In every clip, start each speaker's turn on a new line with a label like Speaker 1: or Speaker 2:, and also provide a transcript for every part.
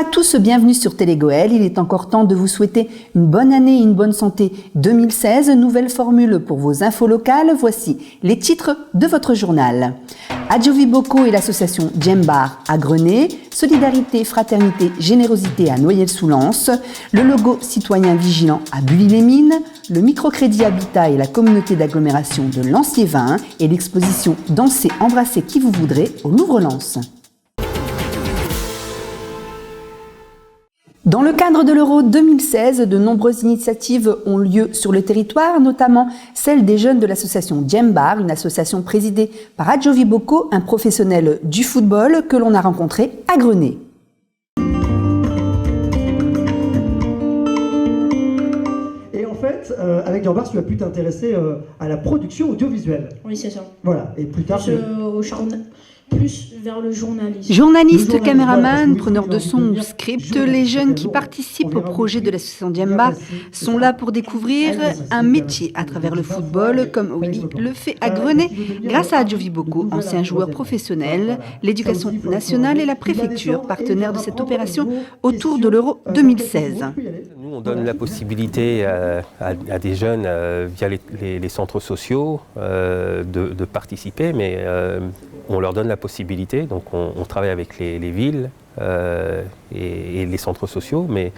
Speaker 1: à tous, bienvenue sur Télégoël. Il est encore temps de vous souhaiter une bonne année et une bonne santé 2016. Nouvelle formule pour vos infos locales. Voici les titres de votre journal. Adjovi Boko et l'association Djembar à Grenay. Solidarité, fraternité, générosité à Noyelles-sous-Lens. Le logo citoyen vigilant à Bully-les-Mines. Le microcrédit Habitat et la communauté d'agglomération de Lancier-Vin. Et l'exposition Danser, embrasser qui vous voudrez au Louvre-Lens. Dans le cadre de l'Euro 2016, de nombreuses initiatives ont lieu sur le territoire, notamment celle des jeunes de l'association Djembar, une association présidée par Adjovi Boko, un professionnel du football que l'on a rencontré à Grenay.
Speaker 2: Et en fait, avec Djembar, tu as pu t'intéresser à la production audiovisuelle.
Speaker 3: Oui, c'est ça.
Speaker 2: Voilà, et plus tard...
Speaker 3: Plus vers le journalisme.
Speaker 1: Journaliste, caméraman, preneur de son ou script, les jeunes qui participent au projet de l'association Djembar sont là pour découvrir un métier à travers le football, comme Willy le fait à Grenay, grâce à Adjovi Boko, ancien joueur professionnel, l'éducation nationale et la préfecture, partenaires de cette opération autour de l'Euro 2016.
Speaker 4: Nous, on donne la possibilité à des jeunes, via les centres sociaux, de participer, mais on leur donne la possibilité, donc on travaille avec les villes et les centres sociaux, mais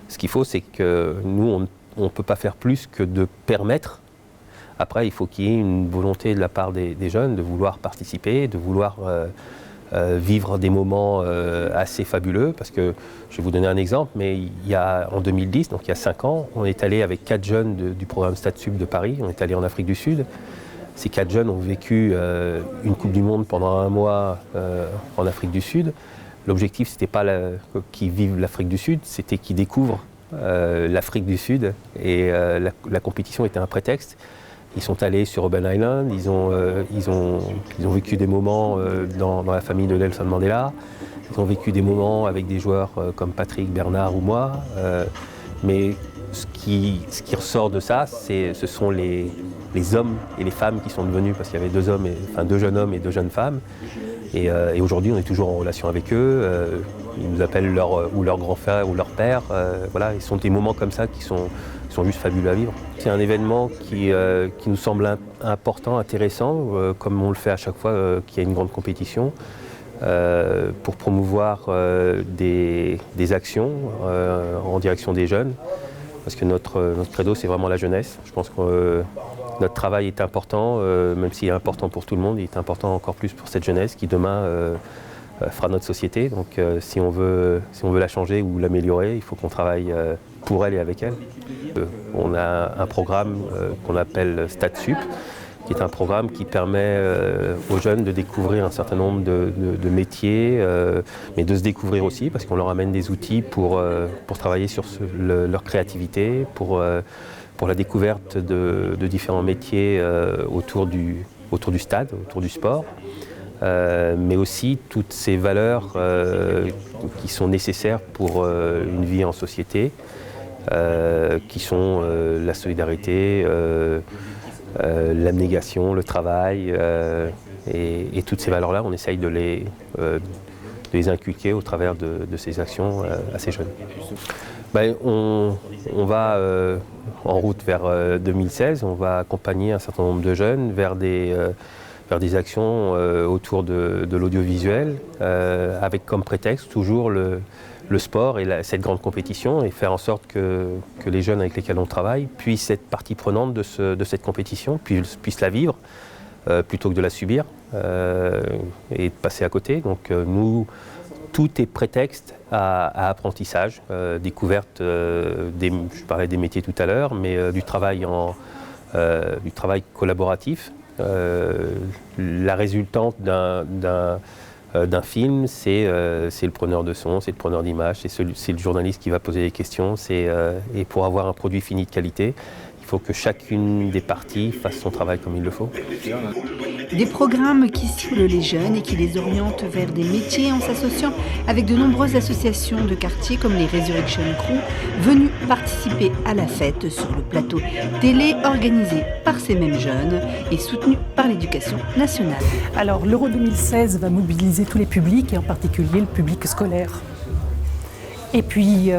Speaker 4: ce qu'il faut, c'est que nous, on ne peut pas faire plus que de permettre. Après, il faut qu'il y ait une volonté de la part des jeunes de vouloir participer, de vouloir vivre des moments assez fabuleux, parce que, je vais vous donner un exemple, mais en 2010, donc il y a 5 ans, on est allé avec 4 jeunes du programme Stade Sup de Paris, on est allé en Afrique du Sud. Ces 4 jeunes ont vécu une Coupe du Monde pendant 1 mois en Afrique du Sud. L'objectif, ce n'était pas qu'ils vivent l'Afrique du Sud, c'était qu'ils découvrent l'Afrique du Sud. Et la compétition était un prétexte. Ils sont allés sur Robben Island, ils ont vécu des moments dans la famille de Nelson Mandela. Ils ont vécu des moments avec des joueurs comme Patrick, Bernard ou moi. Mais ce qui ressort de ça, ce sont les hommes et les femmes qui sont devenus, parce qu'il y avait 2 jeunes hommes et 2 jeunes femmes. Et aujourd'hui, on est toujours en relation avec eux. Ils nous appellent leur grand frère ou leur père. Voilà, ce sont des moments comme ça qui sont juste fabuleux à vivre. C'est un événement qui nous semble important, intéressant, comme on le fait à chaque fois qu'il y a une grande compétition, pour promouvoir des actions en direction des jeunes. Parce que notre credo, c'est vraiment la jeunesse. Je pense que notre travail est important, même s'il est important pour tout le monde, il est important encore plus pour cette jeunesse qui demain fera notre société. Donc si on veut la changer ou l'améliorer, il faut qu'on travaille pour elle et avec elle. On a un programme qu'on appelle Stade Sup, qui est un programme qui permet aux jeunes de découvrir un certain nombre de métiers, mais de se découvrir aussi, parce qu'on leur amène des outils pour travailler sur leur créativité, pour la découverte de différents métiers autour du stade, autour du sport, mais aussi toutes ces valeurs qui sont nécessaires pour une vie en société, qui sont la solidarité, l'abnégation, le travail, et toutes ces valeurs-là, on essaye de les inculquer au travers de ces actions à ces jeunes. On va en route vers 2016, on va accompagner un certain nombre de jeunes vers des actions autour de l'audiovisuel, avec comme prétexte toujours le sport et cette grande compétition, et faire en sorte que les jeunes avec lesquels on travaille puissent être partie prenante de cette compétition, puissent la vivre plutôt que de la subir et de passer à côté. Donc nous, tout est prétexte à apprentissage, découverte, je parlais des métiers tout à l'heure, mais du travail collaboratif. La résultante d'un film, c'est le preneur de son, c'est le preneur d'image, c'est le journaliste qui va poser les questions. Et pour avoir un produit fini de qualité, il faut que chacune des parties fasse son travail comme il le faut.
Speaker 1: Des programmes qui ciblent les jeunes et qui les orientent vers des métiers en s'associant avec de nombreuses associations de quartier comme les Resurrection Crew, venues participer à la fête sur le plateau télé organisé par ces mêmes jeunes et soutenu par l'Éducation nationale.
Speaker 5: Alors l'Euro 2016 va mobiliser tous les publics et en particulier le public scolaire. Et puis,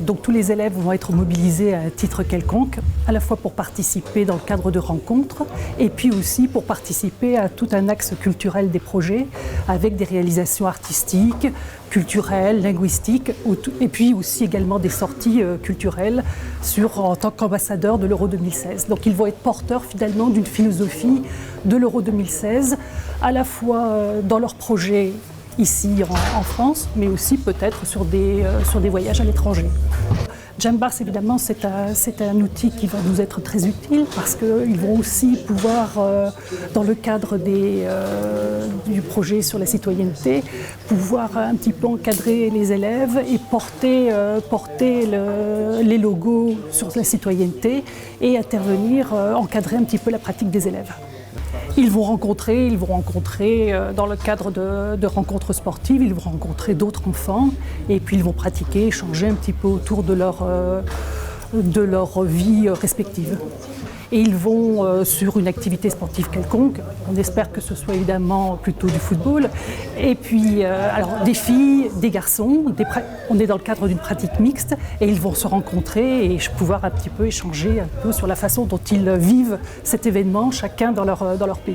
Speaker 5: donc tous les élèves vont être mobilisés à un titre quelconque, à la fois pour participer dans le cadre de rencontres, et puis aussi pour participer à tout un axe culturel des projets, avec des réalisations artistiques, culturelles, linguistiques, et puis aussi également des sorties culturelles en tant qu'ambassadeurs de l'Euro 2016. Donc ils vont être porteurs finalement d'une philosophie de l'Euro 2016, à la fois dans leurs projets ici en France, mais aussi peut-être sur des voyages à l'étranger. Jambars, évidemment, c'est un outil qui va nous être très utile parce qu'ils vont aussi pouvoir, dans le cadre du projet sur la citoyenneté, pouvoir un petit peu encadrer les élèves et porter les logos sur la citoyenneté et intervenir, encadrer un petit peu la pratique des élèves. Ils vont rencontrer dans le cadre de rencontres sportives, ils vont rencontrer d'autres enfants et puis ils vont pratiquer, échanger un petit peu autour de leur vie respective. Et ils vont sur une activité sportive quelconque, on espère que ce soit évidemment plutôt du football, et puis alors des filles, des garçons, on est dans le cadre d'une pratique mixte et ils vont se rencontrer et pouvoir un petit peu échanger un peu sur la façon dont ils vivent cet événement, chacun dans leur pays.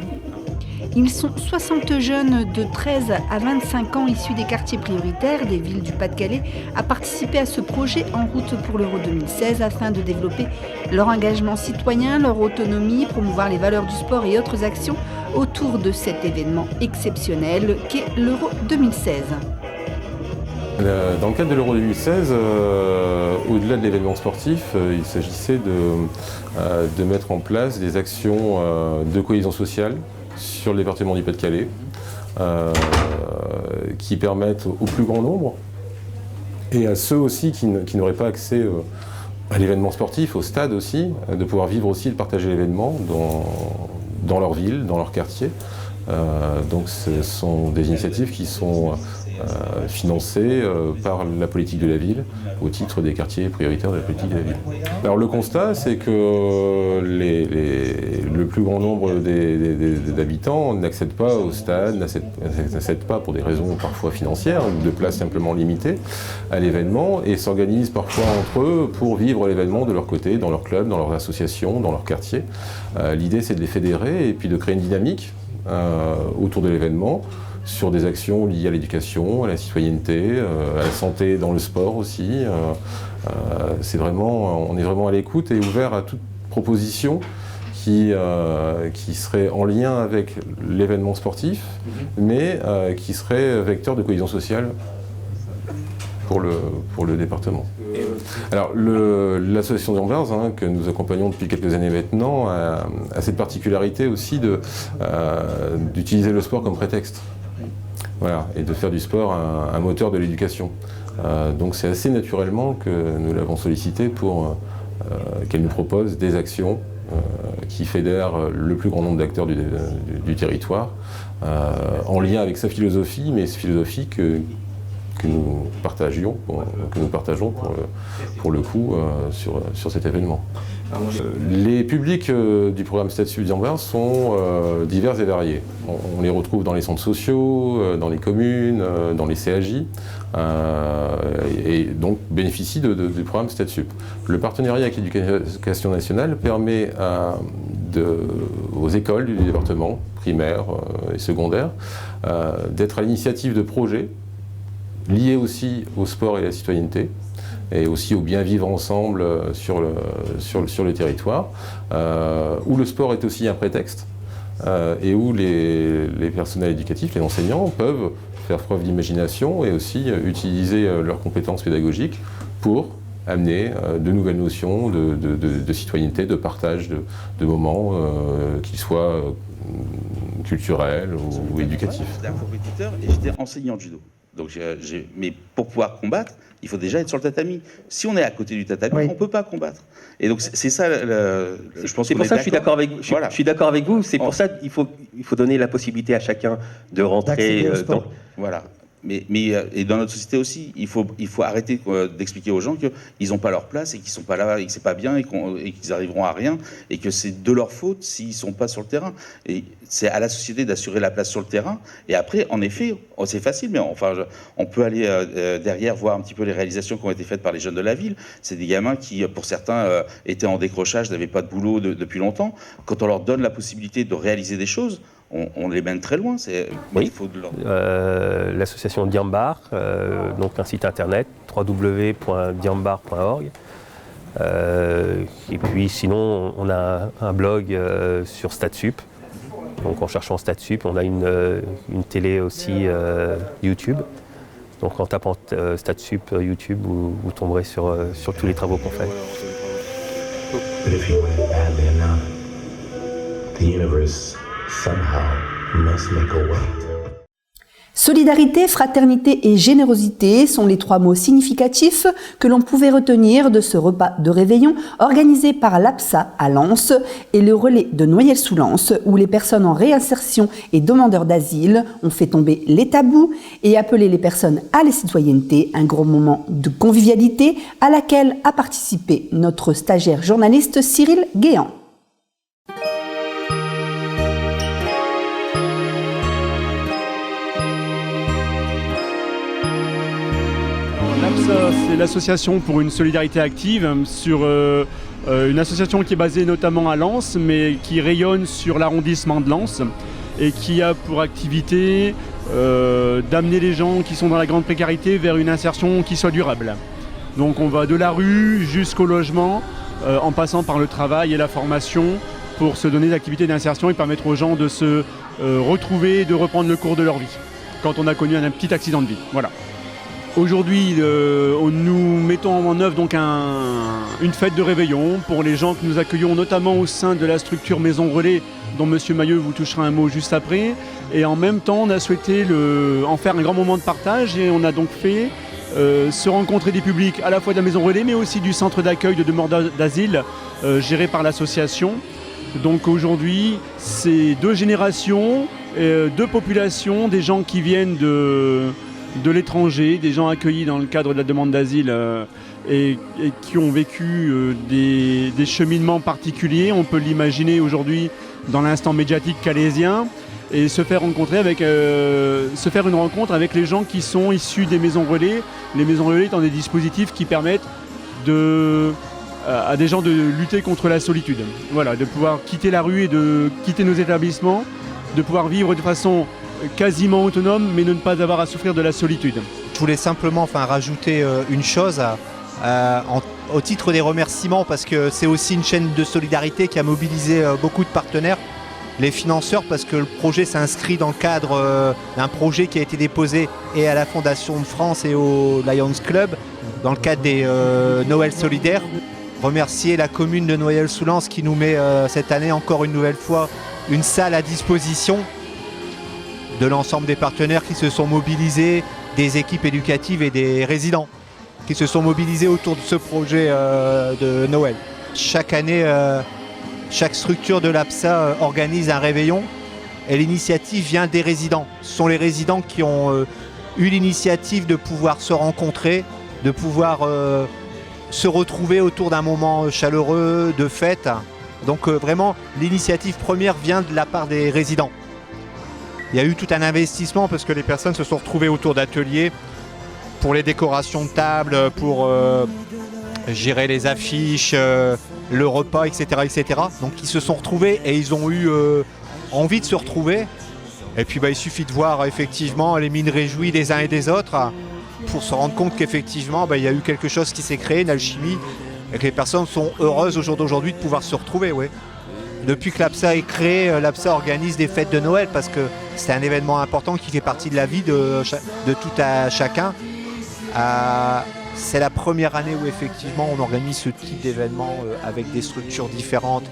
Speaker 1: Ils sont 60 jeunes de 13 à 25 ans issus des quartiers prioritaires des villes du Pas-de-Calais à participer à ce projet En route pour l'Euro 2016 afin de développer leur engagement citoyen, leur autonomie, promouvoir les valeurs du sport et autres actions autour de cet événement exceptionnel qu'est l'Euro 2016.
Speaker 6: Dans le cadre de l'Euro 2016, au-delà de l'événement sportif, il s'agissait de mettre en place des actions de cohésion sociale sur le département du Pas-de-Calais, qui permettent au plus grand nombre, et à ceux aussi qui n'auraient pas accès à l'événement sportif, au stade aussi, de pouvoir vivre aussi et de partager l'événement dans leur ville, dans leur quartier. Donc ce sont des initiatives qui sont financées par la politique de la ville au titre des quartiers prioritaires de la politique de la ville. Alors le constat, c'est que le plus grand nombre d'habitants n'accèdent pas au stade, n'accèdent pas pour des raisons parfois financières ou de places simplement limitées à l'événement et s'organisent parfois entre eux pour vivre l'événement de leur côté, dans leur club, dans leur association, dans leur quartier. L'idée, c'est de les fédérer et puis de créer une dynamique autour de l'événement, sur des actions liées à l'éducation, à la citoyenneté, à la santé dans le sport aussi. On est vraiment à l'écoute et ouvert à toute proposition qui serait en lien avec l'événement sportif, mais qui serait vecteur de cohésion sociale pour le département. Alors l'association Jambars, que nous accompagnons depuis quelques années maintenant, a cette particularité aussi d'utiliser le sport comme prétexte. Voilà, et de faire du sport un moteur de l'éducation. Donc c'est assez naturellement que nous l'avons sollicité pour qu'elle nous propose des actions qui fédèrent le plus grand nombre d'acteurs du territoire, en lien avec sa philosophie, mais cette philosophie que nous partageons pour le coup sur cet événement. Les publics du programme Statut Jambars sont divers et variés. On les retrouve dans les centres sociaux, dans les communes, dans les CAJ, et donc bénéficient du programme Statut. Le partenariat avec l'Éducation nationale permet aux écoles du département, primaires et secondaires, d'être à l'initiative de projets liés aussi au sport et à la citoyenneté, et aussi au bien vivre ensemble sur le territoire, où le sport est aussi un prétexte, et où les personnels éducatifs, les enseignants, peuvent faire preuve d'imagination et aussi utiliser leurs compétences pédagogiques pour amener de nouvelles notions de citoyenneté, de partage de moments, qu'ils soient culturels ou éducatifs.
Speaker 7: J'étais un compétiteur et j'étais enseignant de judo. Donc mais pour pouvoir combattre, il faut déjà être sur le tatami. Si on est à côté du tatami, on ne peut pas combattre. Et donc c'est ça, je pense.
Speaker 8: C'est pour ça que je suis d'accord avec vous.
Speaker 7: Voilà.
Speaker 8: Je suis d'accord avec vous. C'est pour ça qu'il faut donner la possibilité à chacun de rentrer
Speaker 2: dans.
Speaker 7: Voilà. et dans notre société aussi, il faut arrêter d'expliquer aux gens qu'ils n'ont pas leur place et qu'ils sont pas là et que c'est pas bien et qu'ils arriveront à rien et que c'est de leur faute s'ils sont pas sur le terrain. Et c'est à la société d'assurer la place sur le terrain. Et après, en effet, c'est facile, mais enfin, on peut aller derrière voir un petit peu les réalisations qui ont été faites par les jeunes de la ville. C'est des gamins qui, pour certains, étaient en décrochage, n'avaient pas de boulot depuis longtemps. Quand on leur donne la possibilité de réaliser des choses, on les mène très loin.
Speaker 4: Oui.
Speaker 7: Il faut de leur...
Speaker 4: L'association Diambar, donc un site internet www.diambar.org. Et puis sinon, on a un blog sur StatSup. Donc en cherchant StatSup, on a une télé aussi YouTube. Donc en tapant StatSup YouTube, vous tomberez sur tous les travaux qu'on fait.
Speaker 8: But if you want it badly enough, the universe somehow must make a way.
Speaker 1: Solidarité, fraternité et générosité sont les 3 mots significatifs que l'on pouvait retenir de ce repas de réveillon organisé par l'APSA à Lens et le relais de Noyelles-sous-Lens où les personnes en réinsertion et demandeurs d'asile ont fait tomber les tabous et appelé les personnes à la citoyenneté, un gros moment de convivialité à laquelle a participé notre stagiaire journaliste Cyril Guéant.
Speaker 9: C'est l'association pour une solidarité active, sur une association qui est basée notamment à Lens, mais qui rayonne sur l'arrondissement de Lens et qui a pour activité d'amener les gens qui sont dans la grande précarité vers une insertion qui soit durable. Donc on va de la rue jusqu'au logement, en passant par le travail et la formation pour se donner des activités d'insertion et permettre aux gens de se retrouver et de reprendre le cours de leur vie quand on a connu un petit accident de vie. Voilà. Aujourd'hui, nous mettons en œuvre donc une fête de réveillon pour les gens que nous accueillons, notamment au sein de la structure Maison Relais, dont M. Mailleux vous touchera un mot juste après. Et en même temps, on a souhaité en faire un grand moment de partage et on a donc fait se rencontrer des publics à la fois de la Maison Relais, mais aussi du centre d'accueil de demandeurs d'asile géré par l'association. Donc aujourd'hui, c'est 2 générations, 2 populations, des gens qui viennent de l'étranger, des gens accueillis dans le cadre de la demande d'asile et qui ont vécu des cheminements particuliers. On peut l'imaginer aujourd'hui dans l'instant médiatique calaisien et se faire une rencontre avec les gens qui sont issus des maisons relais. Les maisons relais étant des dispositifs qui permettent à des gens de lutter contre la solitude. Voilà, de pouvoir quitter la rue et de quitter nos établissements, de pouvoir vivre de façon quasiment autonome, mais de ne pas avoir à souffrir de la solitude.
Speaker 10: Je voulais simplement rajouter une chose au titre des remerciements, parce que c'est aussi une chaîne de solidarité qui a mobilisé beaucoup de partenaires, les financeurs, parce que le projet s'inscrit dans le cadre d'un projet qui a été déposé et à la Fondation de France et au Lions Club, dans le cadre des Noël solidaires. Remercier la commune de Noyelles-sous-Lens qui nous met cette année encore une nouvelle fois une salle à disposition de l'ensemble des partenaires qui se sont mobilisés, des équipes éducatives et des résidents qui se sont mobilisés autour de ce projet de Noël. Chaque année, chaque structure de l'APSA organise un réveillon et l'initiative vient des résidents. Ce sont les résidents qui ont eu l'initiative de pouvoir se rencontrer, de pouvoir se retrouver autour d'un moment chaleureux, de fête. Donc vraiment, l'initiative première vient de la part des résidents. Il y a eu tout un investissement parce que les personnes se sont retrouvées autour d'ateliers pour les décorations de table, pour gérer les affiches, le repas, etc., etc. Donc ils se sont retrouvés et ils ont eu envie de se retrouver. Et puis il suffit de voir effectivement les mines réjouies des uns et des autres pour se rendre compte qu'effectivement il y a eu quelque chose qui s'est créé, une alchimie, et que les personnes sont heureuses au jour d'aujourd'hui de pouvoir se retrouver. Ouais. Depuis que l'APSA est créé, l'APSA organise des fêtes de Noël parce que c'est un événement important qui fait partie de la vie de tout à chacun. C'est la première année où effectivement on organise ce type d'événement avec des structures différentes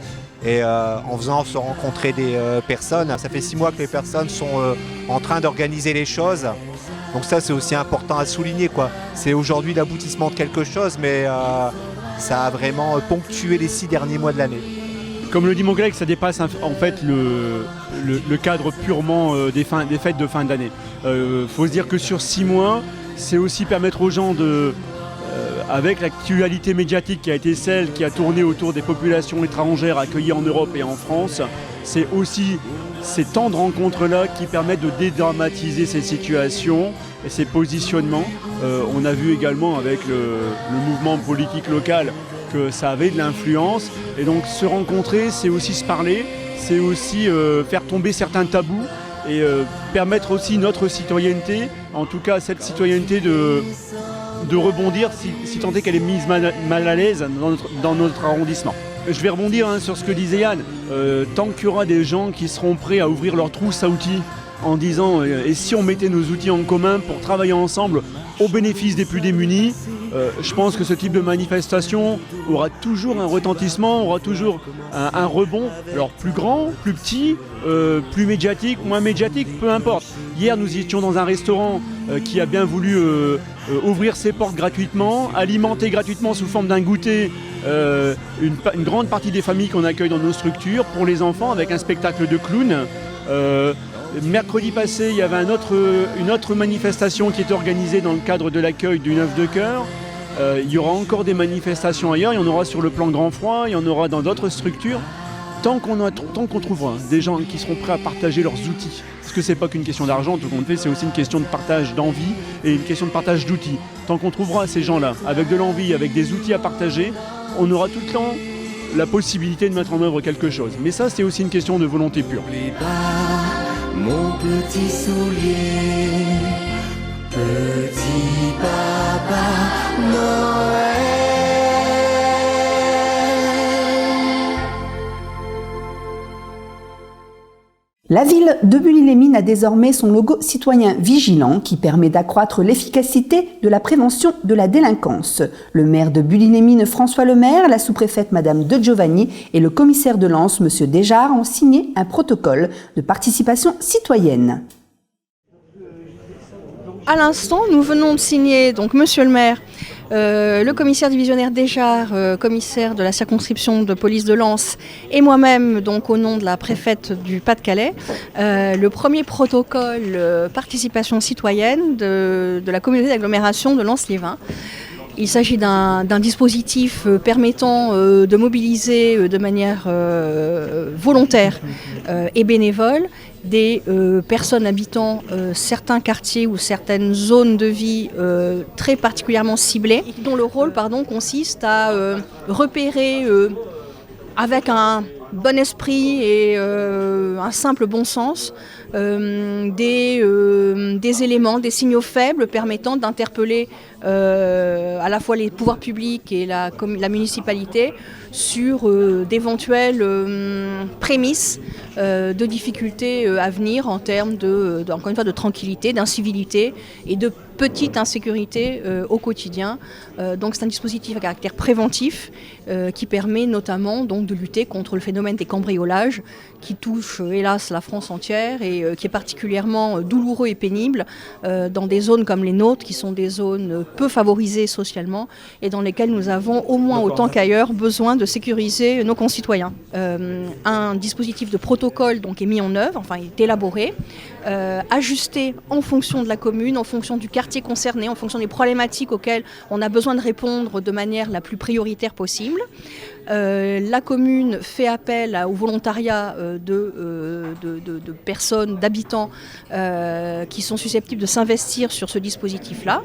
Speaker 10: et en faisant se rencontrer des personnes. Ça fait 6 mois que les personnes sont en train d'organiser les choses. Donc ça c'est aussi important à souligner, quoi. C'est aujourd'hui l'aboutissement de quelque chose, mais ça a vraiment ponctué les 6 derniers mois de l'année.
Speaker 9: comme le dit mon collègue, ça dépasse en fait le cadre purement des fêtes de fin d'année. Faut se dire que sur 6 mois, c'est aussi permettre aux gens avec l'actualité médiatique qui a été celle qui a tourné autour des populations étrangères accueillies en Europe et en France, c'est aussi ces temps de rencontres-là qui permettent de dédramatiser ces situations et ces positionnements. On a vu également avec le mouvement politique local que ça avait de l'influence. Et donc se rencontrer, c'est aussi se parler, c'est aussi faire tomber certains tabous et permettre aussi notre citoyenneté, en tout cas cette citoyenneté de rebondir si tant est qu'elle est mise mal à l'aise dans notre arrondissement. Je vais rebondir sur ce que disait Yann. Tant qu'il y aura des gens qui seront prêts à ouvrir leur trousse à outils en disant et si on mettait nos outils en commun pour travailler ensemble au bénéfice des plus démunis, je pense que ce type de manifestation aura toujours un retentissement, aura toujours un rebond, alors plus grand, plus petit, plus médiatique, moins médiatique, peu importe. Hier, nous étions dans un restaurant qui a bien voulu ouvrir ses portes gratuitement, alimenter gratuitement sous forme d'un goûter une grande partie des familles qu'on accueille dans nos structures pour les enfants avec un spectacle de clowns. Mercredi passé, il y avait une autre manifestation qui était organisée dans le cadre de l'accueil du Neuf de Cœur. Il y aura encore des manifestations ailleurs, il y en aura sur le plan Grand Froid, il y en aura dans d'autres structures. Tant qu'on trouvera des gens qui seront prêts à partager leurs outils, parce que c'est pas qu'une question d'argent, tout compte fait, c'est aussi une question de partage d'envie et une question de partage d'outils. Tant qu'on trouvera ces gens-là avec de l'envie, avec des outils à partager, on aura tout le temps la possibilité de mettre en œuvre quelque chose. Mais ça, c'est aussi une question de volonté pure.
Speaker 11: Mon petit soulier, petit papa Noël.
Speaker 1: La ville de Bully-les-Mines a désormais son logo citoyen vigilant qui permet d'accroître l'efficacité de la prévention de la délinquance. Le maire de Bully-les-Mines, François Lemaire, la sous-préfète Madame De Giovanni et le commissaire de Lens, Monsieur Desjard, ont signé un protocole de participation citoyenne.
Speaker 12: À l'instant, nous venons de signer, donc Monsieur le maire, le commissaire divisionnaire Desjard, commissaire de la circonscription de police de Lens, et moi-même, donc au nom de la préfète du Pas-de-Calais, le premier protocole participation citoyenne de la communauté d'agglomération de Lens-les-Vins. Il s'agit d'un dispositif permettant de mobiliser de manière volontaire et bénévole des personnes habitant certains quartiers ou certaines zones de vie très particulièrement ciblées, dont le rôle consiste à repérer avec un bon esprit et un simple bon sens des éléments, des signaux faibles permettant d'interpeller à la fois les pouvoirs publics et la municipalité sur d'éventuelles prémices de difficultés à venir en termes encore une fois, de tranquillité, d'incivilité et de petite insécurité au quotidien. Donc c'est un dispositif à caractère préventif qui permet notamment donc, de lutter contre le phénomène des cambriolages qui touche hélas la France entière et qui est particulièrement douloureux et pénible dans des zones comme les nôtres qui sont des zones peu favorisées socialement et dans lesquelles nous avons au moins autant qu'ailleurs besoin de sécuriser nos concitoyens. Un dispositif de protocole donc, est mis en œuvre, enfin est élaboré, ajusté en fonction de la commune, en fonction du quartier concerné, en fonction des problématiques auxquelles on a besoin de répondre de manière la plus prioritaire possible. La commune fait appel au volontariat de personnes, d'habitants qui sont susceptibles de s'investir sur ce dispositif-là.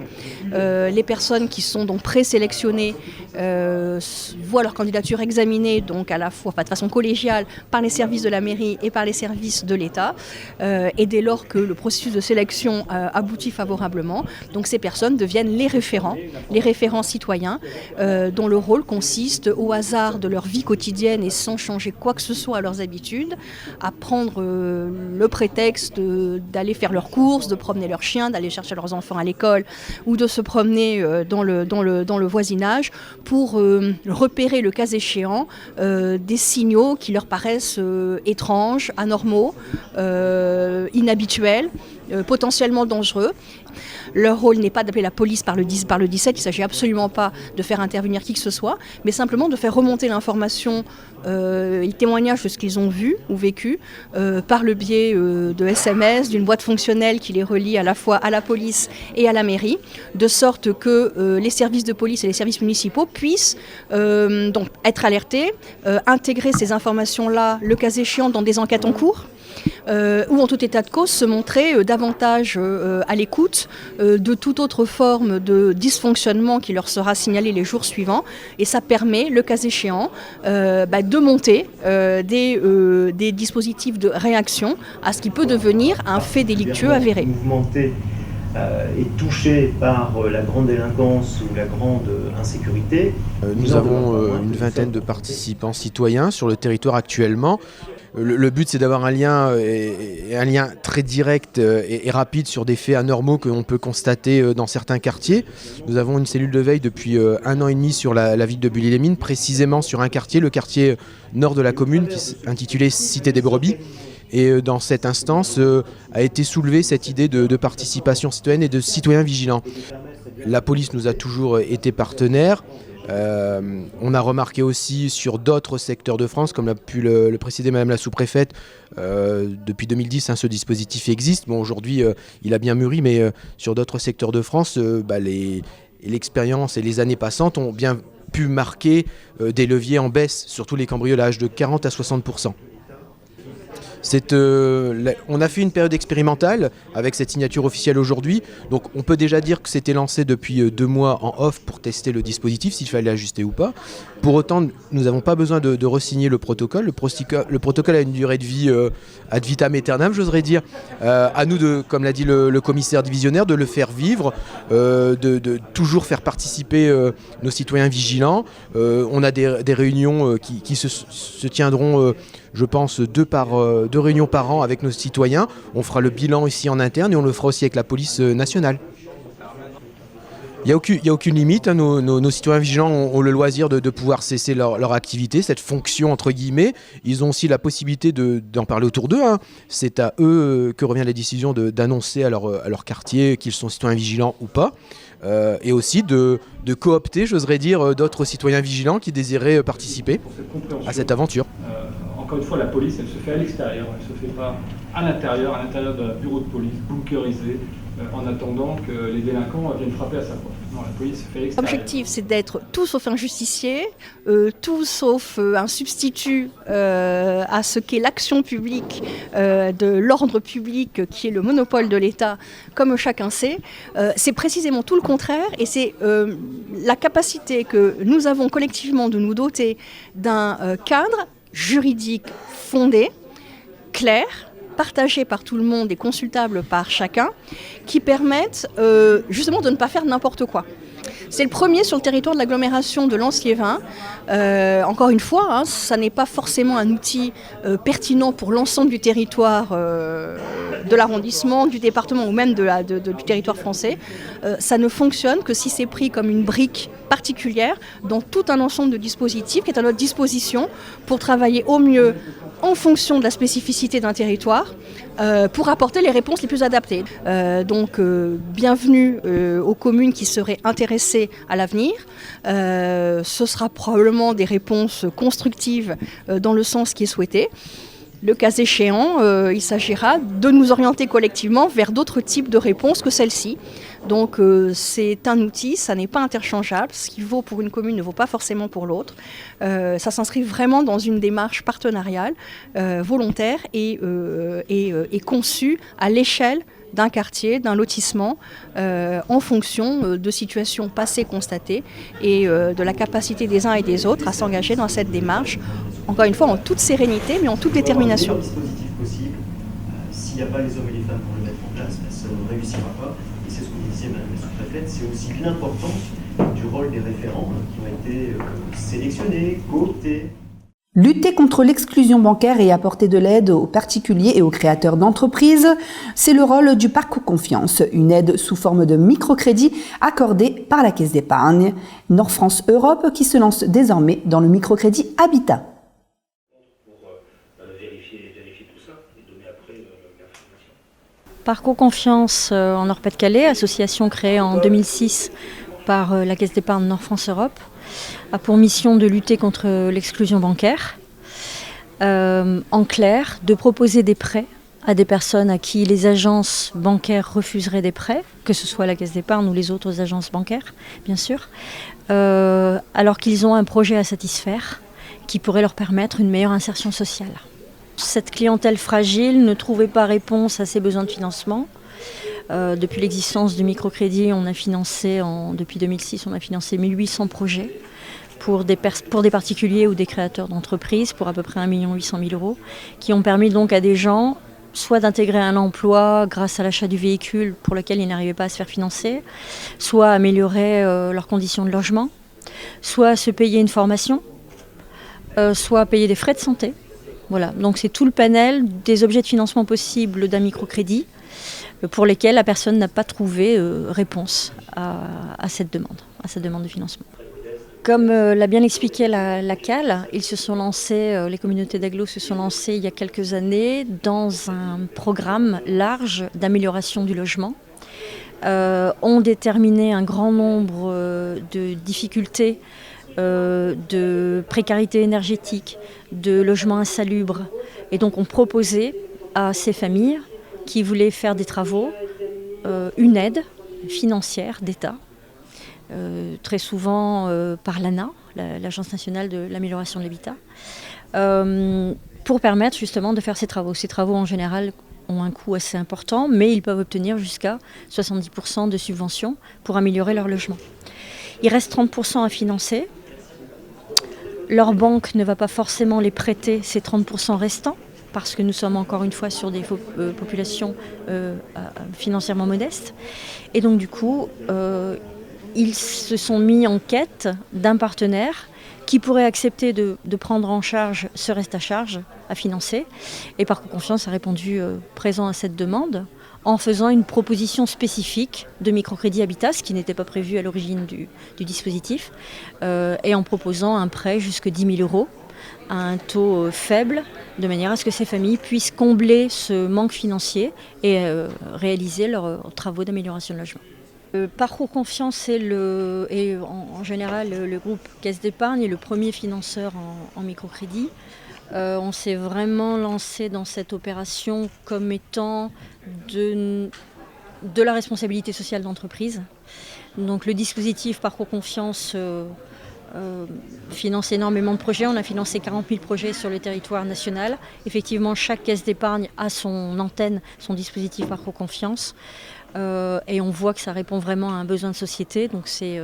Speaker 12: Les personnes qui sont donc présélectionnées voient leur candidature examinée donc à la fois de façon collégiale par les services de la mairie et par les services de l'État. Et dès lors que le processus de sélection aboutit favorablement, donc ces personnes deviennent les référents citoyens dont le rôle consiste au hasard de leur vie quotidienne et sans changer quoi que ce soit à leurs habitudes, à prendre le prétexte d'aller faire leurs courses, de promener leurs chiens, d'aller chercher leurs enfants à l'école ou de se promener dans le voisinage pour repérer le cas échéant des signaux qui leur paraissent étranges, anormaux, inhabituels potentiellement dangereux. Leur rôle n'est pas d'appeler la police par le 17, il ne s'agit absolument pas de faire intervenir qui que ce soit, mais simplement de faire remonter l'information et le témoignage de ce qu'ils ont vu ou vécu par le biais de SMS, d'une boîte fonctionnelle qui les relie à la fois à la police et à la mairie, de sorte que les services de police et les services municipaux puissent donc être alertés, intégrer ces informations-là, le cas échéant, dans des enquêtes en cours, ou en tout état de cause se montrer davantage à l'écoute de toute autre forme de dysfonctionnement qui leur sera signalé les jours suivants. Et ça permet, le cas échéant, de monter des dispositifs de réaction à ce qui peut devenir un fait délictueux avéré.
Speaker 13: Mouvementé et touché par la grande délinquance ou la grande insécurité.
Speaker 14: Nous avons une vingtaine de participants citoyens sur le territoire actuellement. Le but, c'est d'avoir un lien très direct et rapide sur des faits anormaux que l'on peut constater dans certains quartiers. Nous avons une cellule de veille depuis 1 an et demi sur la ville de Bully-les-Mines, précisément sur un quartier, le quartier nord de la commune, qui est intitulé Cité des Brebis. Et dans cette instance a été soulevée cette idée de participation citoyenne et de citoyens vigilants. La police nous a toujours été partenaire. On a remarqué aussi sur d'autres secteurs de France, comme l'a pu le préciser Madame la sous-préfète, depuis 2010 ce dispositif existe. Bon, aujourd'hui il a bien mûri, mais sur d'autres secteurs de France, l'expérience et les années passantes ont bien pu marquer des leviers en baisse, surtout les cambriolages de 40 à 60%. On a fait une période expérimentale avec cette signature officielle aujourd'hui, donc on peut déjà dire que c'était lancé depuis 2 mois en off pour tester le dispositif, s'il fallait ajuster ou pas. Pour autant, nous n'avons pas besoin de re-signer le protocole. Le protocole a une durée de vie ad vitam aeternam, j'oserais dire. À nous, comme l'a dit le commissaire divisionnaire, de le faire vivre, de toujours faire participer nos citoyens vigilants. On a des réunions qui se tiendront, je pense, 2 réunions par an avec nos citoyens. On fera le bilan ici en interne et on le fera aussi avec la police nationale. Il n'y a aucune limite, hein. Nos citoyens vigilants ont le loisir de pouvoir cesser leur activité, cette fonction entre guillemets. Ils ont aussi la possibilité d'en parler autour d'eux, hein. C'est à eux que revient la décision d'annoncer à leur quartier qu'ils sont citoyens vigilants ou pas. Et aussi de coopter, j'oserais dire, d'autres citoyens vigilants qui désiraient participer à cette aventure.
Speaker 15: Encore une fois, la police, elle se fait à l'extérieur, elle ne se fait pas à l'intérieur d'un bureau de police, bunkerisé, en attendant que les délinquants viennent frapper à sa porte. Non, la police se fait à l'extérieur.
Speaker 12: L'objectif, c'est d'être tout sauf un justicier, tout sauf un substitut à ce qu'est l'action publique, de l'ordre public, qui est le monopole de l'État, comme chacun sait. C'est précisément tout le contraire, et c'est la capacité que nous avons collectivement de nous doter d'un cadre juridique fondé, clair, partagé par tout le monde et consultable par chacun, qui permettent justement de ne pas faire n'importe quoi. C'est le premier sur le territoire de l'agglomération de Lens-Liévin. Encore une fois, hein, ça n'est pas forcément un outil pertinent pour l'ensemble du territoire de l'arrondissement, du département ou même du territoire français. Ça ne fonctionne que si c'est pris comme une brique particulière dans tout un ensemble de dispositifs qui est à notre disposition pour travailler au mieux en fonction de la spécificité d'un territoire, pour apporter les réponses les plus adaptées. Donc bienvenue aux communes qui seraient intéressées à l'avenir. Ce sera probablement des réponses constructives dans le sens qui est souhaité. Le cas échéant, il s'agira de nous orienter collectivement vers d'autres types de réponses que celle-ci. Donc c'est un outil, ça n'est pas interchangeable. Ce qui vaut pour une commune ne vaut pas forcément pour l'autre. Ça s'inscrit vraiment dans une démarche partenariale, volontaire et conçue à l'échelle d'un quartier, d'un lotissement, en fonction de situations passées constatées et de la capacité des uns et des autres à s'engager dans cette démarche, encore une fois en toute sérénité mais en toute détermination.
Speaker 13: Il y a un dispositif possible, s'il n'y a pas les hommes et les femmes pour le mettre en place, ça ne réussira pas. Et c'est ce que vous disiez, Madame la sous-préfète, c'est aussi l'importance du rôle des référents qui ont été sélectionnés, cooptés.
Speaker 1: Lutter contre l'exclusion bancaire et apporter de l'aide aux particuliers et aux créateurs d'entreprises, c'est le rôle du Parcours Confiance, une aide sous forme de microcrédit accordée par la Caisse d'épargne Nord France Europe qui se lance désormais dans le microcrédit Habitat.
Speaker 16: Parcours Confiance en Nord-Pas-de-Calais, association créée en 2006 par la Caisse d'épargne Nord-France Europe, a pour mission de lutter contre l'exclusion bancaire. En clair, de proposer des prêts à des personnes à qui les agences bancaires refuseraient des prêts, que ce soit la Caisse d'épargne ou les autres agences bancaires, bien sûr, alors qu'ils ont un projet à satisfaire qui pourrait leur permettre une meilleure insertion sociale. Cette clientèle fragile ne trouvait pas réponse à ses besoins de financement. Depuis l'existence du microcrédit, on a financé, depuis 2006, on a financé 1800 projets pour des particuliers ou des créateurs d'entreprises pour à peu près 1 800 000 €, qui ont permis donc à des gens soit d'intégrer un emploi grâce à l'achat du véhicule pour lequel ils n'arrivaient pas à se faire financer, soit améliorer leurs conditions de logement, soit se payer une formation, soit payer des frais de santé. Voilà, donc c'est tout le panel des objets de financement possibles d'un microcrédit pour lesquels la personne n'a pas trouvé réponse à cette demande de financement. Comme l'a bien expliqué la CAL, ils se sont lancés, les communautés d'agglos se sont lancées il y a quelques années dans un programme large d'amélioration du logement. Ont déterminé un grand nombre de difficultés, de précarité énergétique, de logements insalubres, et donc ont proposé à ces familles qui voulaient faire des travaux une aide financière d'État, très souvent par l'ANA, l'Agence nationale de l'amélioration de l'habitat, pour permettre justement de faire ces travaux. Ces travaux en général ont un coût assez important, mais ils peuvent obtenir jusqu'à 70% de subventions pour améliorer leur logement. Il reste 30% à financer. Leur banque ne va pas forcément les prêter ces 30% restants, parce que nous sommes encore une fois sur des populations financièrement modestes. Et donc du coup, ils se sont mis en quête d'un partenaire qui pourrait accepter de prendre en charge ce reste à charge à financer. Et Parcours Confiance a répondu présent à cette demande en faisant une proposition spécifique de microcrédit habitat, ce qui n'était pas prévu à l'origine du dispositif, et en proposant un prêt jusqu'à 10 000 € à un taux faible, de manière à ce que ces familles puissent combler ce manque financier et réaliser leurs travaux d'amélioration de logement. Parcours Confiance et en général le groupe Caisse d'épargne est le premier financeur en microcrédit. On s'est vraiment lancé dans cette opération comme étant de la responsabilité sociale d'entreprise. Donc le dispositif Parcours Confiance finance énormément de projets. On a financé 40 000 projets sur le territoire national. Effectivement, chaque caisse d'épargne a son antenne, son dispositif Parcours Confiance. Et on voit que ça répond vraiment à un besoin de société. Donc c'est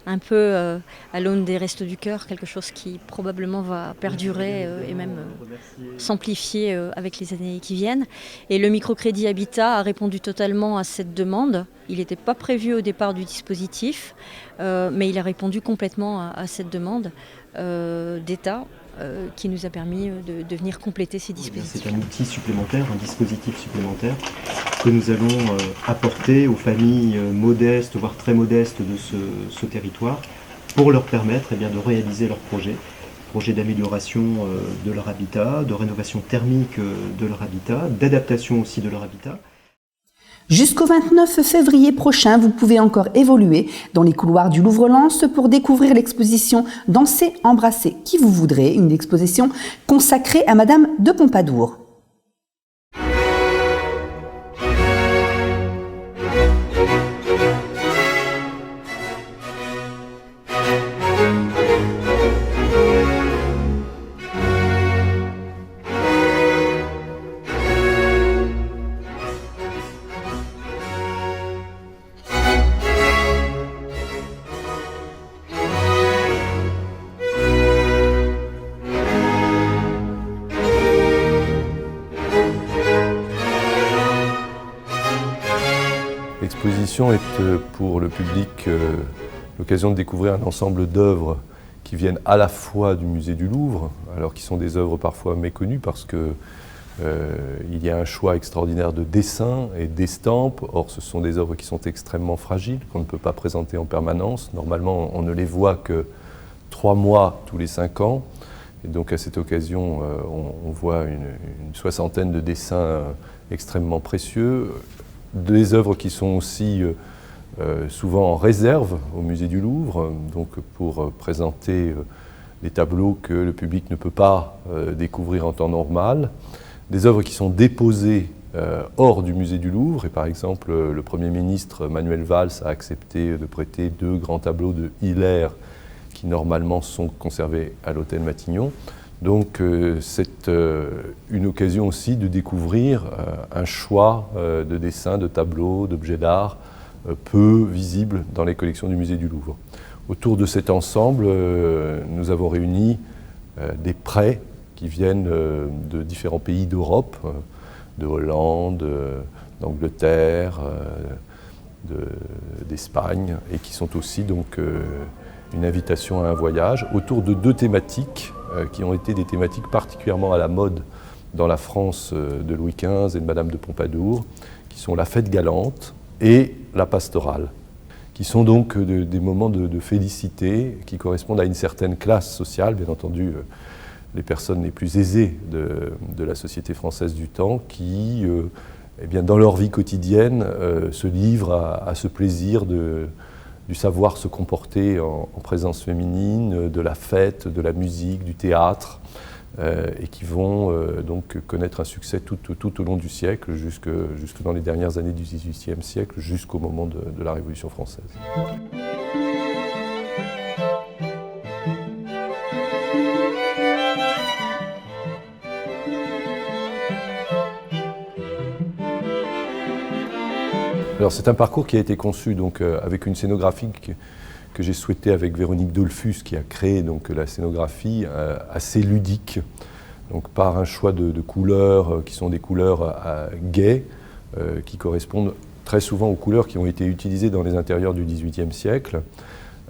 Speaker 16: un peu à l'aune des Restos du Cœur, quelque chose qui probablement va perdurer et même s'amplifier avec les années qui viennent. Et le microcrédit habitat a répondu totalement à cette demande. Il n'était pas prévu au départ du dispositif, mais il a répondu complètement à cette demande d'État qui nous a permis de venir compléter ces dispositifs.
Speaker 13: C'est un outil supplémentaire, un dispositif supplémentaire que nous allons apporter aux familles modestes, voire très modestes de ce territoire, pour leur permettre de réaliser leurs projets d'amélioration de leur habitat, de rénovation thermique de leur habitat, d'adaptation aussi de leur habitat.
Speaker 1: Jusqu'au 29 février prochain, vous pouvez encore évoluer dans les couloirs du Louvre-Lens pour découvrir l'exposition Danser, embrasser qui vous voudrez, une exposition consacrée à Madame de Pompadour.
Speaker 17: L'exposition est pour le public l'occasion de découvrir un ensemble d'œuvres qui viennent à la fois du musée du Louvre, alors qui sont des œuvres parfois méconnues parce que il y a un choix extraordinaire de dessins et d'estampes. Or, ce sont des œuvres qui sont extrêmement fragiles, qu'on ne peut pas présenter en permanence. Normalement, on ne les voit que 3 mois tous les 5 ans. Et donc à cette occasion, on voit une soixantaine de dessins extrêmement précieux, des œuvres qui sont aussi souvent en réserve au musée du Louvre, donc pour présenter des tableaux que le public ne peut pas découvrir en temps normal, des œuvres qui sont déposées hors du musée du Louvre, et par exemple le Premier ministre Manuel Valls a accepté de prêter 2 grands tableaux de Hiller qui normalement sont conservés à l'hôtel Matignon. Donc c'est une occasion aussi de découvrir un choix de dessins, de tableaux, d'objets d'art peu visibles dans les collections du musée du Louvre. Autour de cet ensemble, nous avons réuni des prêts qui viennent de différents pays d'Europe, de Hollande, d'Angleterre, d'Espagne, et qui sont aussi donc une invitation à un voyage autour de 2 thématiques qui ont été des thématiques particulièrement à la mode dans la France de Louis XV et de Madame de Pompadour, qui sont la fête galante et la pastorale, qui sont donc des moments de félicité qui correspondent à une certaine classe sociale, bien entendu les personnes les plus aisées de la société française du temps, qui, eh bien, dans leur vie quotidienne, se livrent à ce plaisir du savoir se comporter en présence féminine, de la fête, de la musique, du théâtre, et qui vont donc connaître un succès tout au long du siècle, jusque dans les dernières années du XVIIIe siècle, jusqu'au moment de la Révolution française. Alors c'est un parcours qui a été conçu donc, avec une scénographie que j'ai souhaité avec Véronique Dollfus, qui a créé donc, la scénographie assez ludique, donc, par un choix de couleurs qui sont des couleurs gaies, qui correspondent très souvent aux couleurs qui ont été utilisées dans les intérieurs du XVIIIe siècle.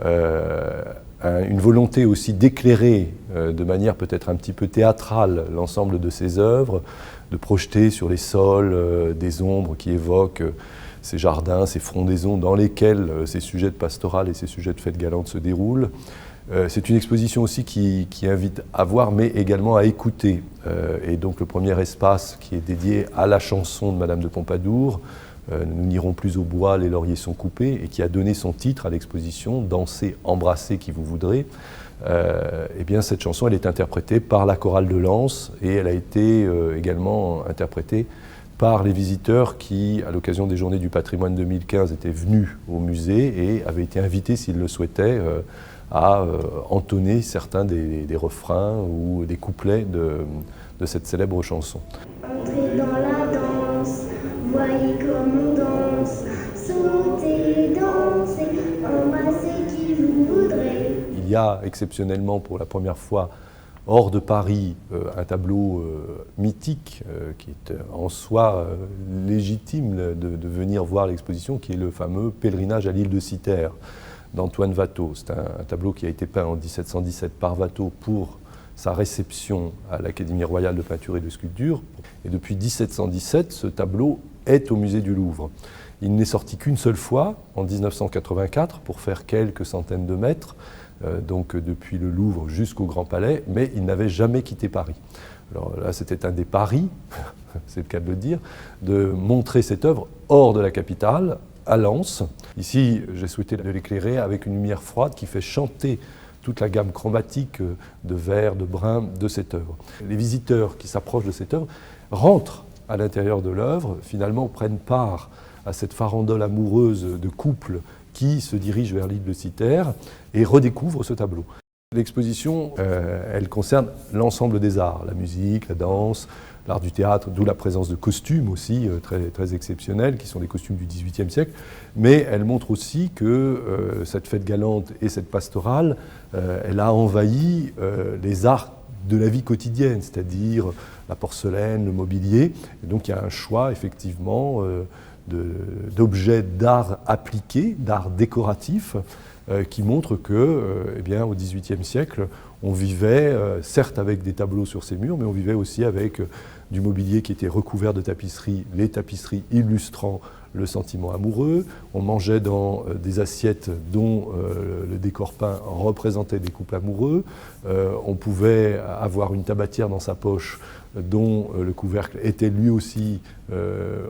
Speaker 17: Une volonté aussi d'éclairer de manière peut-être un petit peu théâtrale l'ensemble de ces œuvres, de projeter sur les sols des ombres qui évoquent ces jardins, ces frondaisons dans lesquels ces sujets de pastorale et ces sujets de fête galante se déroulent. C'est une exposition aussi qui invite à voir, mais également à écouter. Et donc le premier espace qui est dédié à la chanson de Madame de Pompadour, Nous n'irons plus au bois, les lauriers sont coupés, et qui a donné son titre à l'exposition, Dansez, embrassez qui vous voudrez. Eh bien, cette chanson, elle est interprétée par la chorale de Lens, et elle a été également interprétée par les visiteurs qui, à l'occasion des Journées du patrimoine 2015, étaient venus au musée et avaient été invités, s'ils le souhaitaient, à entonner certains des refrains ou des couplets de cette célèbre chanson.
Speaker 11: Entrez dans la danse, voyez comme on danse, sautez, dansez, embrassez qui vous voudrez.
Speaker 17: Il y a exceptionnellement pour la première fois hors de Paris un tableau mythique qui est en soi légitime de venir voir l'exposition, qui est le fameux Pèlerinage à l'île de Cythère d'Antoine Watteau. C'est un tableau qui a été peint en 1717 par Watteau pour sa réception à l'Académie royale de peinture et de sculpture. Et depuis 1717, ce tableau est au musée du Louvre. Il n'est sorti qu'une seule fois, en 1984, pour faire quelques centaines de mètres, donc depuis le Louvre jusqu'au Grand Palais, mais il n'avait jamais quitté Paris. Alors là, c'était un des paris, c'est le cas de le dire, de montrer cette œuvre hors de la capitale, à Lens. Ici, j'ai souhaité l'éclairer avec une lumière froide qui fait chanter toute la gamme chromatique de vert, de brun de cette œuvre. Les visiteurs qui s'approchent de cette œuvre rentrent à l'intérieur de l'œuvre, finalement prennent part à cette farandole amoureuse de couple qui se dirige vers l'île de Cythère et redécouvrent ce tableau. L'exposition, elle concerne l'ensemble des arts, la musique, la danse, l'art du théâtre, d'où la présence de costumes aussi très, très exceptionnels, qui sont des costumes du XVIIIe siècle, mais elle montre aussi que cette fête galante et cette pastorale, elle a envahi les arts de la vie quotidienne, c'est-à-dire la porcelaine, le mobilier, et donc il y a un choix effectivement d'objets d'art appliqués, d'art décoratif, qui montre que, eh bien, au XVIIIe siècle, on vivait, certes avec des tableaux sur ces murs, mais on vivait aussi avec du mobilier qui était recouvert de tapisseries, les tapisseries illustrant le sentiment amoureux. On mangeait dans des assiettes dont le décor peint représentait des couples amoureux. On pouvait avoir une tabatière dans sa poche dont le couvercle était lui aussi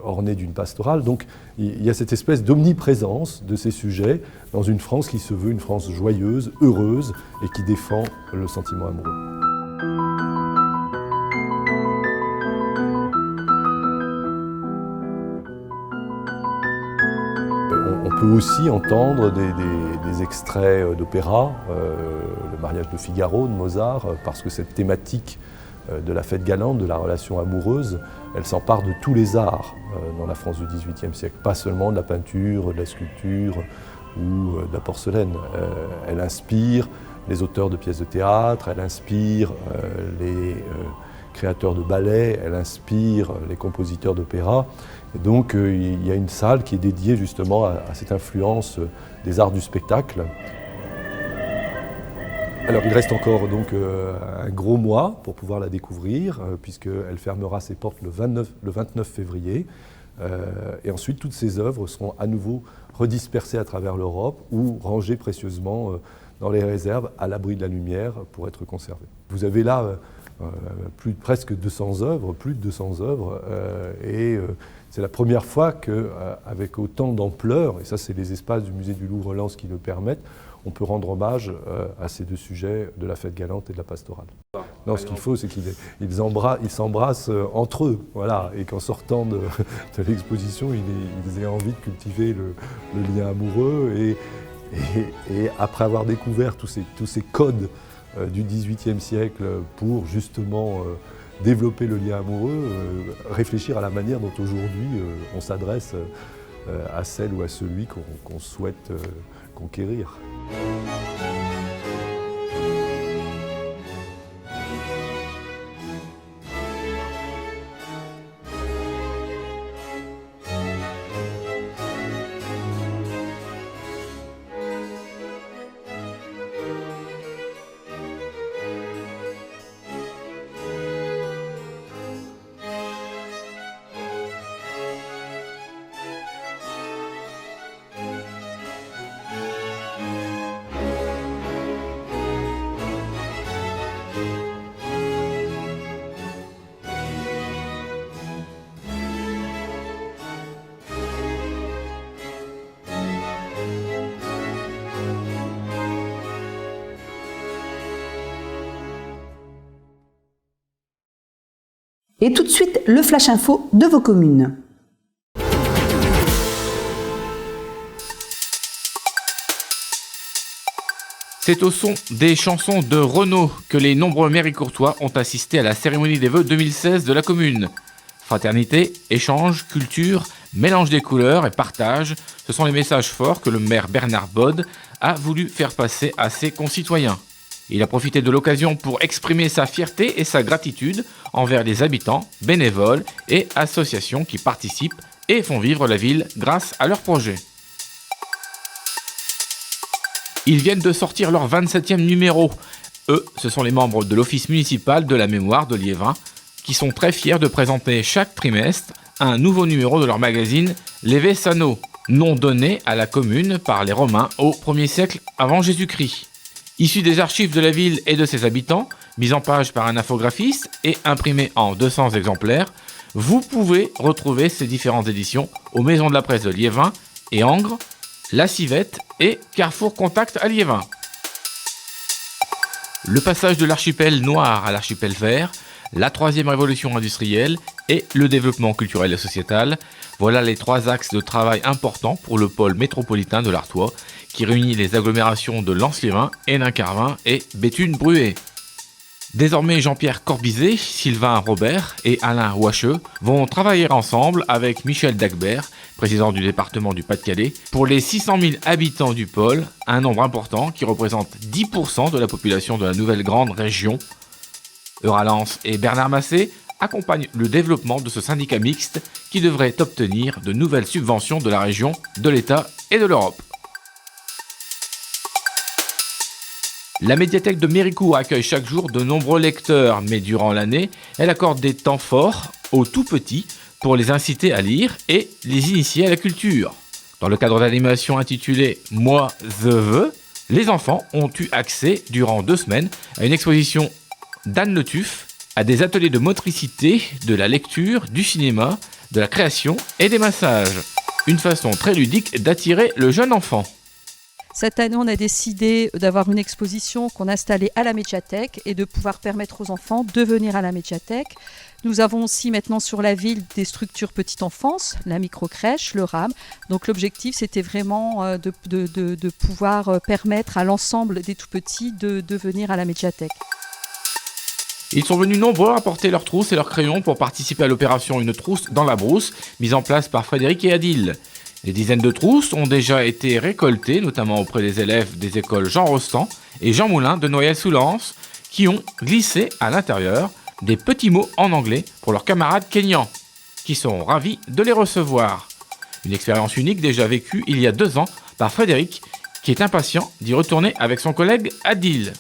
Speaker 17: orné d'une pastorale. Donc il y a cette espèce d'omniprésence de ces sujets dans une France qui se veut une France joyeuse, heureuse et qui défend le sentiment amoureux. On peut aussi entendre des extraits d'opéra, le mariage de Figaro de Mozart, parce que cette thématique de la fête galante, de la relation amoureuse, elle s'empare de tous les arts dans la France du XVIIIe siècle, pas seulement de la peinture, de la sculpture ou de la porcelaine. Elle inspire les auteurs de pièces de théâtre, elle inspire les créateurs de ballets, elle inspire les compositeurs d'opéra. Et donc il y a une salle qui est dédiée justement à cette influence des arts du spectacle. Alors il reste encore donc un gros mois pour pouvoir la découvrir, puisqu'elle fermera ses portes le 29 février. Et ensuite, toutes ces œuvres seront à nouveau redispersées à travers l'Europe ou rangées précieusement dans les réserves à l'abri de la lumière pour être conservées. Vous avez là presque 200 œuvres, plus de 200 œuvres, et c'est la première fois qu'avec autant d'ampleur, et ça c'est les espaces du musée du Louvre-Lens qui le permettent, on peut rendre hommage à ces deux sujets de la fête galante et de la pastorale. Non, ce qu'il faut, c'est qu'ils s'embrassent entre eux, voilà, et qu'en sortant de l'exposition, ils aient envie de cultiver le lien amoureux, et après avoir découvert tous ces codes du XVIIIe siècle pour justement développer le lien amoureux, réfléchir à la manière dont aujourd'hui on s'adresse à celle ou à celui qu'on souhaite conquérir.
Speaker 1: Et tout de suite, le flash info de vos communes.
Speaker 18: C'est au son des chansons de Renaud que les nombreux Méricourtois ont assisté à la cérémonie des vœux 2016 de la commune. Fraternité, échange, culture, mélange des couleurs et partage, ce sont les messages forts que le maire Bernard Bode a voulu faire passer à ses concitoyens. Il a profité de l'occasion pour exprimer sa fierté et sa gratitude envers les habitants, bénévoles et associations qui participent et font vivre la ville grâce à leurs projets. Ils viennent de sortir leur 27e numéro. Eux, ce sont les membres de l'Office municipal de la mémoire de Liévin qui sont très fiers de présenter chaque trimestre un nouveau numéro de leur magazine Leve Sano, nom donné à la commune par les Romains au 1er siècle avant Jésus-Christ. Issu des archives de la ville et de ses habitants, mis en page par un infographiste et imprimé en 200 exemplaires, vous pouvez retrouver ces différentes éditions aux Maisons de la Presse de Liévin et Angres, La Civette et Carrefour Contact à Liévin. Le passage de l'archipel noir à l'archipel vert, la troisième révolution industrielle et le développement culturel et sociétal, voilà les trois axes de travail importants pour le pôle métropolitain de l'Artois qui réunit les agglomérations de Lens-Liévin, Hénin-Carvin et Béthune-Bruay. Désormais, Jean-Pierre Corbizet, Sylvain Robert et Alain Wacheux vont travailler ensemble avec Michel Dagbert, président du département du Pas-de-Calais, pour les 600 000 habitants du pôle, un nombre important qui représente 10% de la population de la nouvelle grande région. Euralens et Bernard Massé accompagnent le développement de ce syndicat mixte qui devrait obtenir de nouvelles subventions de la région, de l'État et de l'Europe. La médiathèque de Méricourt accueille chaque jour de nombreux lecteurs, mais durant l'année, elle accorde des temps forts aux tout petits pour les inciter à lire et les initier à la culture. Dans le cadre d'animation intitulé « Moi, je veux », les enfants ont eu accès durant 2 semaines à une exposition d'Anne Le Tuff, à des ateliers de motricité, de la lecture, du cinéma, de la création et des massages. Une façon très ludique d'attirer le jeune enfant.
Speaker 19: Cette année, on a décidé d'avoir une exposition qu'on installait à la médiathèque et de pouvoir permettre aux enfants de venir à la médiathèque. Nous avons aussi maintenant sur la ville des structures petite enfance, la microcrèche, le RAM. Donc l'objectif, c'était vraiment de pouvoir permettre à l'ensemble des tout-petits de venir à la médiathèque.
Speaker 18: Ils sont venus nombreux apporter leurs trousses et leurs crayons pour participer à l'opération Une trousse dans la brousse, mise en place par Frédéric et Adil. Des dizaines de trousses ont déjà été récoltées, notamment auprès des élèves des écoles Jean Rostand et Jean Moulin de Noyelles-sous-Lens, qui ont glissé à l'intérieur des petits mots en anglais pour leurs camarades kényans, qui seront ravis de les recevoir. Une expérience unique déjà vécue il y a 2 ans par Frédéric, qui est impatient d'y retourner avec son collègue Adil.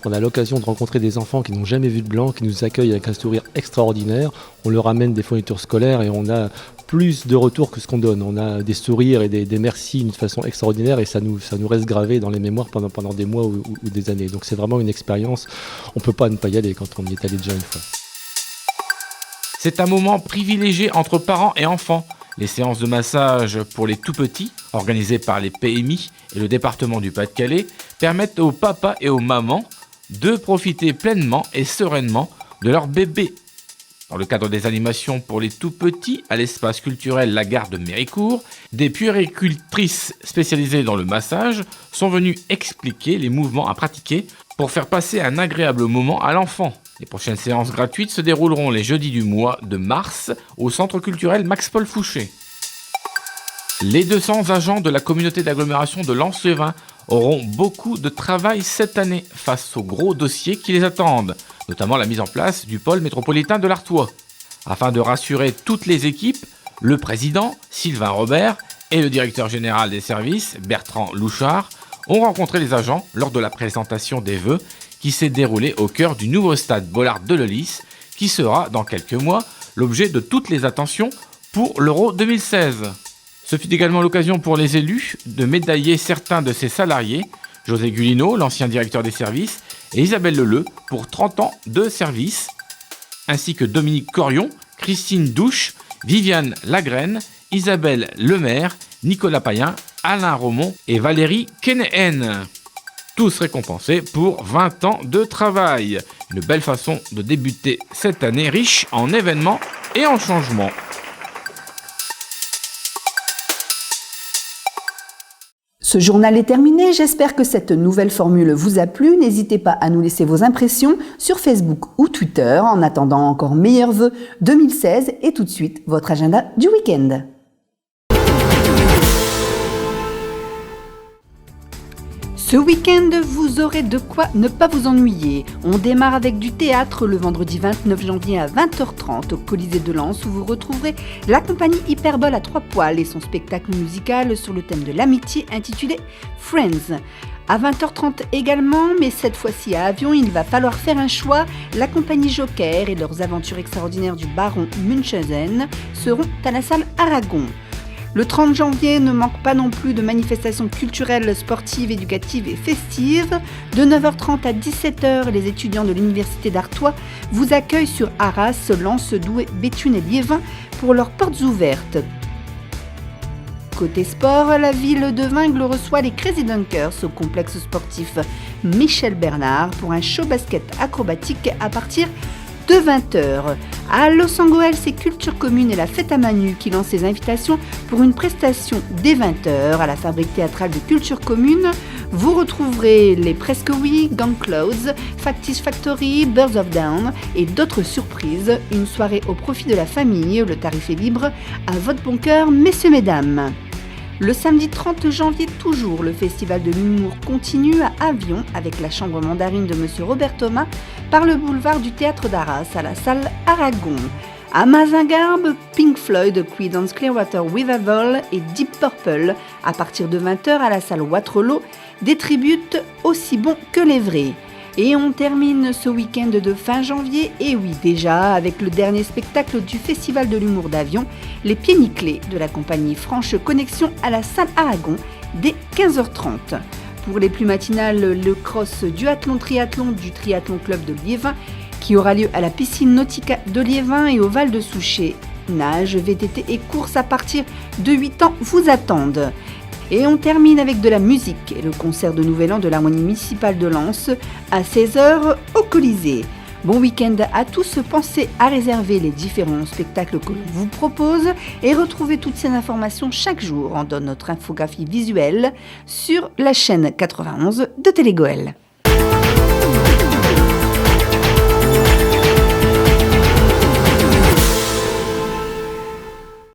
Speaker 20: On a l'occasion de rencontrer des enfants qui n'ont jamais vu de blanc, qui nous accueillent avec un sourire extraordinaire. On leur amène des fournitures scolaires et on a plus de retours que ce qu'on donne. On a des sourires et des merci d'une façon extraordinaire et ça nous reste gravé dans les mémoires pendant des mois ou des années. Donc c'est vraiment une expérience, on ne peut pas ne pas y aller quand on y est allé déjà une fois.
Speaker 18: C'est un moment privilégié entre parents et enfants. Les séances de massage pour les tout-petits, organisées par les PMI et le département du Pas-de-Calais, permettent aux papas et aux mamans de profiter pleinement et sereinement de leur bébé. Dans le cadre des animations pour les tout-petits à l'espace culturel La Gare de Méricourt, des puéricultrices spécialisées dans le massage sont venues expliquer les mouvements à pratiquer pour faire passer un agréable moment à l'enfant. Les prochaines séances gratuites se dérouleront les jeudis du mois de mars au centre culturel Max-Paul Fouché. Les 200 agents de la communauté d'agglomération de Lens-les-Vins auront beaucoup de travail cette année face aux gros dossiers qui les attendent, notamment la mise en place du pôle métropolitain de l'Artois. Afin de rassurer toutes les équipes, le président, Sylvain Robert, et le directeur général des services, Bertrand Louchard, ont rencontré les agents lors de la présentation des vœux qui s'est déroulée au cœur du nouveau stade Bollard de Lellis, qui sera, dans quelques mois, l'objet de toutes les attentions pour l'Euro 2016. Ce fut également l'occasion pour les élus de médailler certains de ses salariés, José Gulino, l'ancien directeur des services, et Isabelle Leleu pour 30 ans de service, ainsi que Dominique Corion, Christine Douche, Viviane Lagraine, Isabelle Lemaire, Nicolas Payen, Alain Romont et Valérie Kenehen. Tous récompensés pour 20 ans de travail. Une belle façon de débuter cette année riche en événements et en changements.
Speaker 1: Ce journal est terminé, j'espère que cette nouvelle formule vous a plu. N'hésitez pas à nous laisser vos impressions sur Facebook ou Twitter. En attendant, encore meilleurs vœux 2016 et tout de suite votre agenda du week-end. Ce week-end, vous aurez de quoi ne pas vous ennuyer. On démarre avec du théâtre le vendredi 29 janvier à 20h30 au Colisée de Lens où vous retrouverez la compagnie Hyperbole à 3 poils et son spectacle musical sur le thème de l'amitié intitulé Friends. À 20h30 également, mais cette fois-ci à Avion, il va falloir faire un choix. La compagnie Joker et leurs aventures extraordinaires du baron Munchausen seront à la salle Aragon. Le 30 janvier ne manque pas non plus de manifestations culturelles, sportives, éducatives et festives. De 9h30 à 17h, les étudiants de l'Université d'Artois vous accueillent sur Arras, Lens, Douai, Béthune et Liévin pour leurs portes ouvertes. Côté sport, la ville de Vingles reçoit les Crazy Dunkers au complexe sportif Michel Bernard pour un show basket acrobatique à partir de 20h. À Los Angeles, c'est Culture Commune et la Fête à Manu qui lancent les invitations pour une prestation dès 20h à la Fabrique théâtrale de Culture Commune. Vous retrouverez les Presque Oui, Gang Clothes, Factice Factory, Birds of Down et d'autres surprises. Une soirée au profit de la famille, le tarif est libre. À votre bon cœur, messieurs, mesdames. Le samedi 30 janvier, toujours, le Festival de l'humour continue à Avion avec la chambre mandarine de Monsieur Robert Thomas par le boulevard du Théâtre d'Arras à la salle Aragon. À Mazingarbe, Pink Floyd, Creedence Clearwater Revival et Deep Purple à partir de 20h à la salle Waterloo, des tributes aussi bons que les vrais. Et on termine ce week-end de fin janvier, et oui déjà, avec le dernier spectacle du Festival de l'humour d'Avion, Les Pieds Nickelés de la compagnie Franche Connexion à la salle Aragon dès 15h30. Pour les plus matinales, le cross duathlon-triathlon du Triathlon Club de Liévin qui aura lieu à la piscine nautique de Liévin et au Val de Souchet. Nage, VTT et courses à partir de 8 ans vous attendent. Et on termine avec de la musique et le concert de Nouvel An de l'harmonie municipale de Lens à 16h au Colisée. Bon week-end à tous, pensez à réserver les différents spectacles que l'on vous propose et retrouvez toutes ces informations chaque jour dans notre infographie visuelle sur la chaîne 91 de Télégoël.